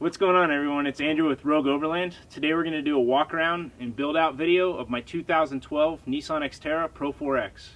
What's going on, everyone? It's Andrew with Rogue Overland. Today we're going to do a walk around and build out video of my 2012 Nissan Xterra Pro 4X.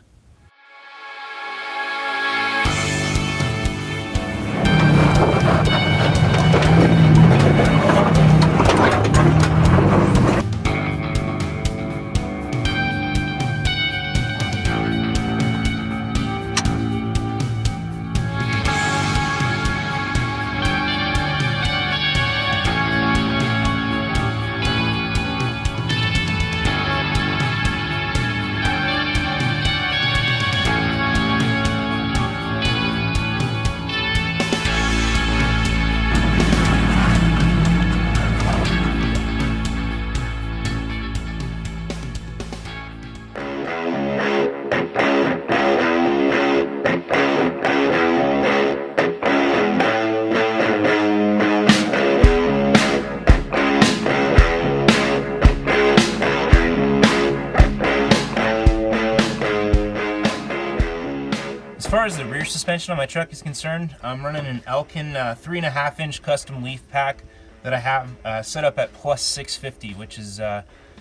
As far as the rear suspension on my truck is concerned, I'm running an Elkin 3.5-inch custom leaf pack that I have set up at plus 650, which is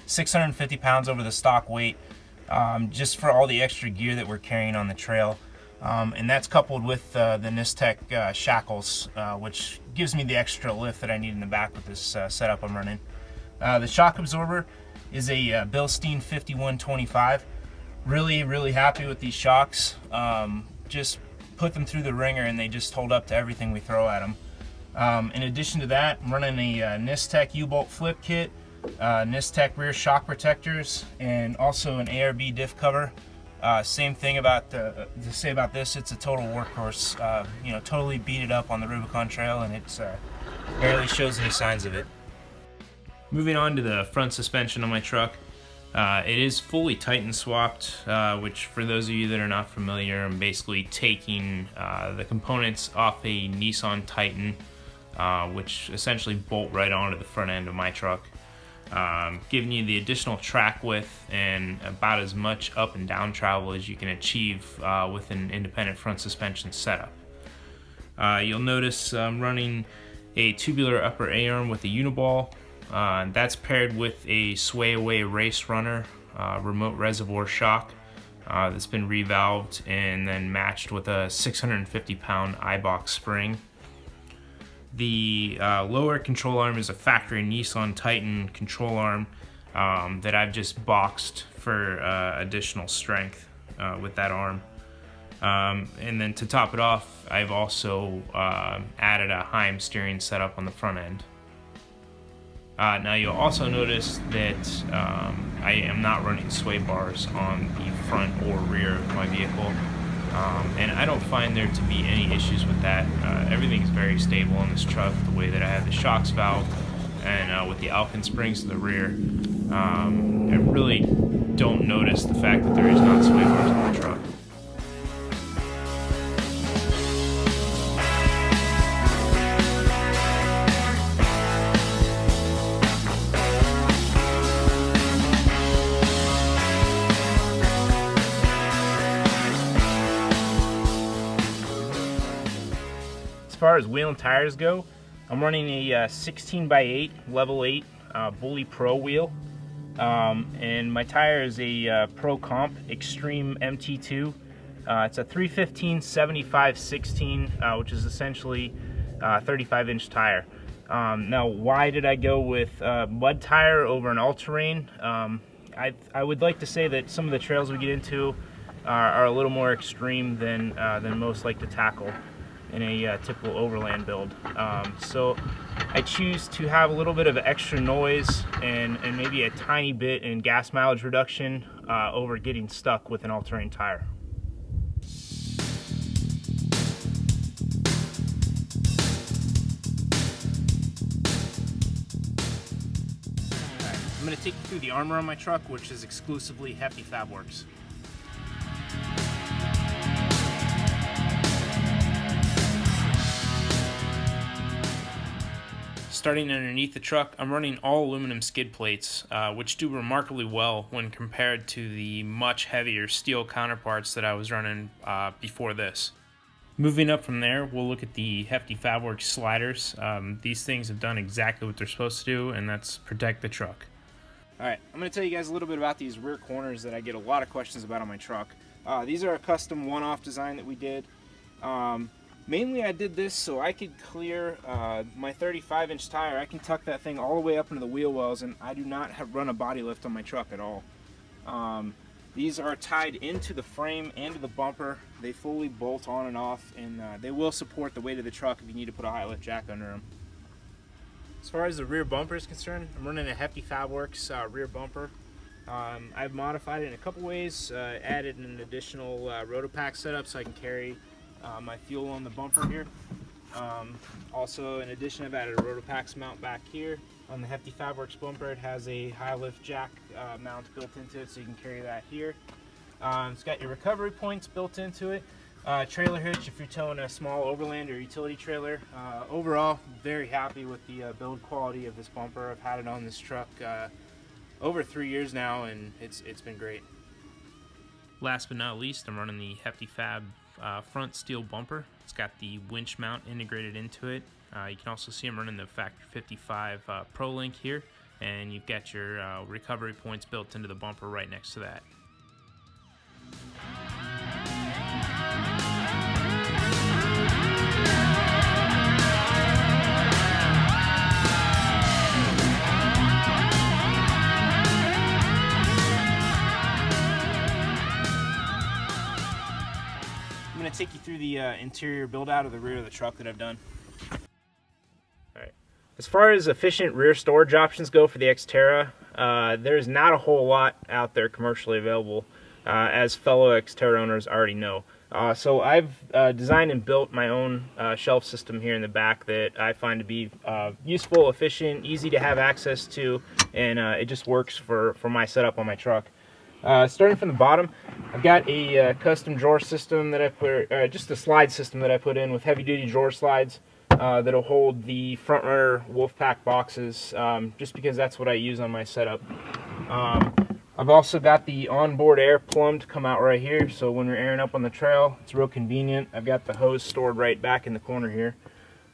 650 pounds over the stock weight, just for all the extra gear that we're carrying on the trail. And that's coupled with the Xterra shackles, which gives me the extra lift that I need in the back with this setup I'm running. The shock absorber is a Bilstein 5125. Really happy with these shocks. Just put them through the ringer and they just hold up to everything we throw at them. In addition to that, I'm running a Xterra U-bolt flip kit, Xterra rear shock protectors, and also an ARB diff cover. Same thing about to say about this, it's a total workhorse. Totally beat it up on the Rubicon Trail, and it barely shows any signs of it. Moving on to the front suspension on my truck. It is fully Titan swapped, which for those of you that are not familiar, I'm basically taking the components off a Nissan Titan, which essentially bolt right onto the front end of my truck, giving you the additional track width and about as much up and down travel as you can achieve with an independent front suspension setup. You'll notice I'm running a tubular upper A-arm with a uniball. That's paired with a Sway Away Race Runner remote reservoir shock that's been revalved and then matched with a 650-pound iBox spring. The lower control arm is a factory Nissan Titan control arm that I've just boxed for additional strength with that arm. And then to top it off, I've also added a Heim steering setup on the front end. Now you'll also notice that I am not running sway bars on the front or rear of my vehicle, and I don't find there to be any issues with that. Everything's very stable on this truck, the way that I have the shocks valved and with the Alpine springs to the rear. I really don't notice the fact that there is not sway bars on the truck. As far as wheel and tires go, I'm running a 16x8 level 8 Bully Pro wheel, and my tire is a Pro Comp Extreme MT2. It's a 315/75/16, which is essentially a 35-inch tire. Now, why did I go with mud tire over an all-terrain? I would like to say that some of the trails we get into are a little more extreme than most like to tackle in a typical overland build. So I choose to have a little bit of extra noise and maybe a tiny bit in gas mileage reduction over getting stuck with an all-terrain tire. I'm going to take you through the armor on my truck, which is exclusively Hefty Fabworks. Starting underneath the truck, I'm running all aluminum skid plates, which do remarkably well when compared to the much heavier steel counterparts that I was running before this. Moving up from there, we'll look at the Hefty Fabworks sliders. These things have done exactly what they're supposed to do, and that's protect the truck. Alright, I'm going to tell you guys a little bit about these rear corners that I get a lot of questions about on my truck. These are a custom one-off design that we did. Mainly I did this so I could clear my 35-inch tire. I can tuck that thing all the way up into the wheel wells, and I do not run a body lift on my truck at all. These are tied into the frame and to the bumper. They fully bolt on and off, and they will support the weight of the truck if you need to put a high lift jack under them. As far as the rear bumper is concerned, I'm running a Hefty Fabworks rear bumper. I've modified it in a couple ways, added an additional rotopack setup so I can carry my fuel on the bumper here. Also, in addition, I've added a rotopax mount back here. On the Hefty Fabworks bumper, it has a high lift jack mount built into it, so you can carry that here. It's got your recovery points built into it. Trailer hitch if you're towing a small overland or utility trailer. Overall, very happy with the build quality of this bumper. I've had it on this truck over 3 years now, and it's been great. Last but not least, I'm running the Hefty Fab front steel bumper. It's got the winch mount integrated into it. You can also see I'm running the Factor 55 Pro Link here, and you've got your recovery points built into the bumper right next to that. I'm going to take you through the interior build out of the rear of the truck that I've done. Alright, as far as efficient rear storage options go for the Xterra, there's not a whole lot out there commercially available, as fellow Xterra owners already know. So I've designed and built my own shelf system here in the back that I find to be useful, efficient, easy to have access to, and it just works for my setup on my truck. Starting from the bottom, I've got a custom drawer system that I put, just a slide system that I put in with heavy-duty drawer slides that'll hold the front runner Wolfpack boxes, just because that's what I use on my setup. I've also got the onboard air plumb to come out right here, so when we're airing up on the trail, it's real convenient. I've got the hose stored right back in the corner here.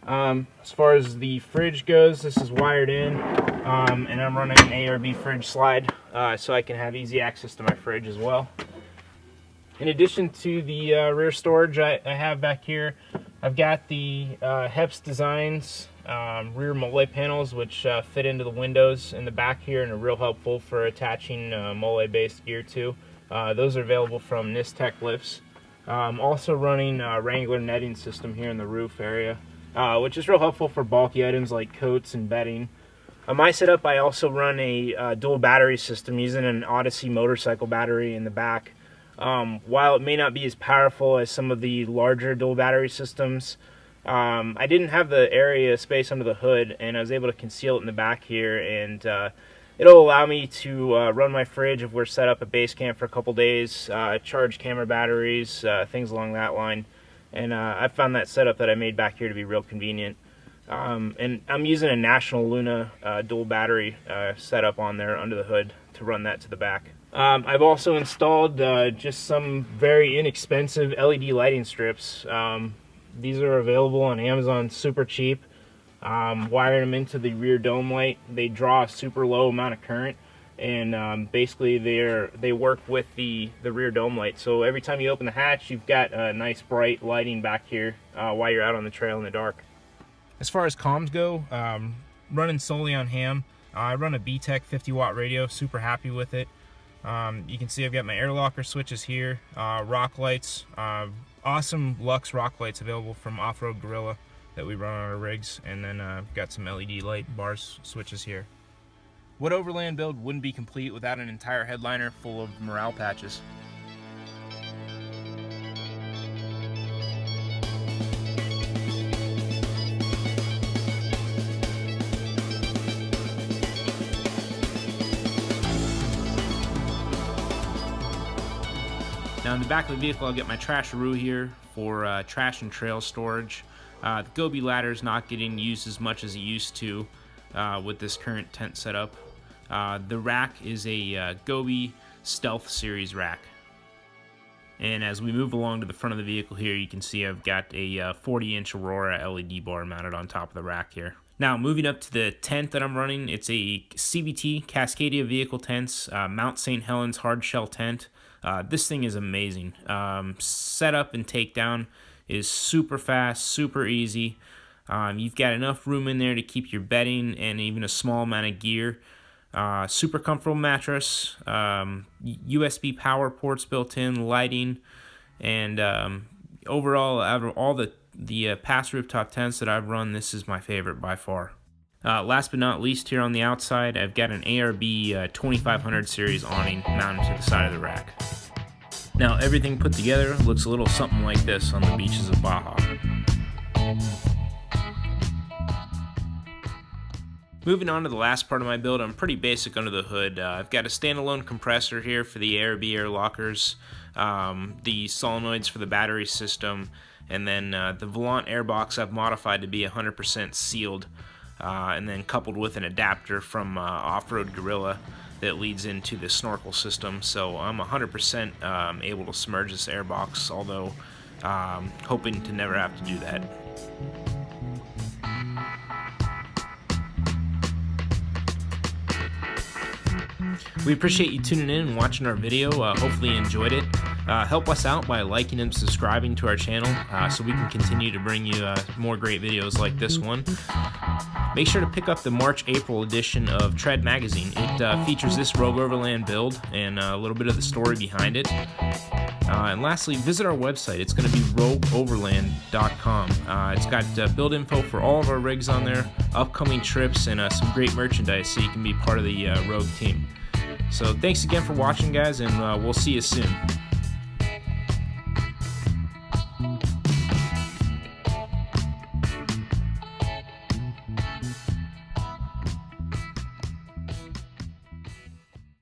As far as the fridge goes, this is wired in, and I'm running an ARB fridge slide, so I can have easy access to my fridge as well. In addition to the rear storage I have back here, I've got the Heps Designs rear Mole panels, which fit into the windows in the back here and are real helpful for attaching Mole-based gear to. Those are available from Nistec Lifts. Also running a Wrangler netting system here in the roof area, which is real helpful for bulky items like coats and bedding. On my setup, I also run a dual battery system using an Odyssey motorcycle battery in the back. While it may not be as powerful as some of the larger dual battery systems, I didn't have the area space under the hood, and I was able to conceal it in the back here, and it'll allow me to run my fridge if we're set up at base camp for a couple days, charge camera batteries, things along that line. And I found that setup that I made back here to be real convenient. And I'm using a National Luna dual battery setup on there under the hood to run that to the back. I've also installed just some very inexpensive LED lighting strips. These are available on Amazon super cheap. Wiring them into the rear dome light. They draw a super low amount of current, and basically they work with the rear dome light. So every time you open the hatch, you've got a nice bright lighting back here while you're out on the trail in the dark. As far as comms go, running solely on ham. I run a BTEC 50-watt radio, super happy with it. You can see I've got my air locker switches here, rock lights, awesome Lux rock lights available from Off-Road Gorilla that we run on our rigs, and then got some LED light bars switches here. What Overland build wouldn't be complete without an entire headliner full of morale patches? Now in the back of the vehicle, I'll get my trasharoo here for trash and trail storage. The Gobi ladder is not getting used as much as it used to with this current tent setup. The rack is a Gobi Stealth Series rack. And as we move along to the front of the vehicle here, you can see I've got a 40-inch Aurora LED bar mounted on top of the rack here. Now, moving up to the tent that I'm running, it's a CVT, Cascadia Vehicle Tents, Mount St. Helens hard shell tent. This thing is amazing. Setup and takedown is super fast, super easy. You've got enough room in there to keep your bedding and even a small amount of gear. Super comfortable mattress, USB power ports built in, lighting, and overall, out of all the past rooftop tents that I've run, this is my favorite by far. Last but not least, here on the outside, I've got an ARB 2500 series awning mounted to the side of the rack. Now, everything put together looks a little something like this on the beaches of Baja. Moving on to the last part of my build, I'm pretty basic under the hood. I've got a standalone compressor here for the ARB air lockers, the solenoids for the battery system, and then the Volant airbox I've modified to be 100% sealed, and then coupled with an adapter from Off-Road Gorilla that leads into the snorkel system. So I'm 100% able to submerge this airbox, although hoping to never have to do that. We appreciate you tuning in and watching our video. Hopefully you enjoyed it. Help us out by liking and subscribing to our channel so we can continue to bring you more great videos like this one. Make sure to pick up the March-April edition of Tread Magazine. It features this Rogue Overland build and a little bit of the story behind it. And lastly, visit our website. It's going to be rogueoverland.com. It's got build info for all of our rigs on there, upcoming trips, and some great merchandise so you can be part of the Rogue team. So thanks again for watching, guys, and we'll see you soon.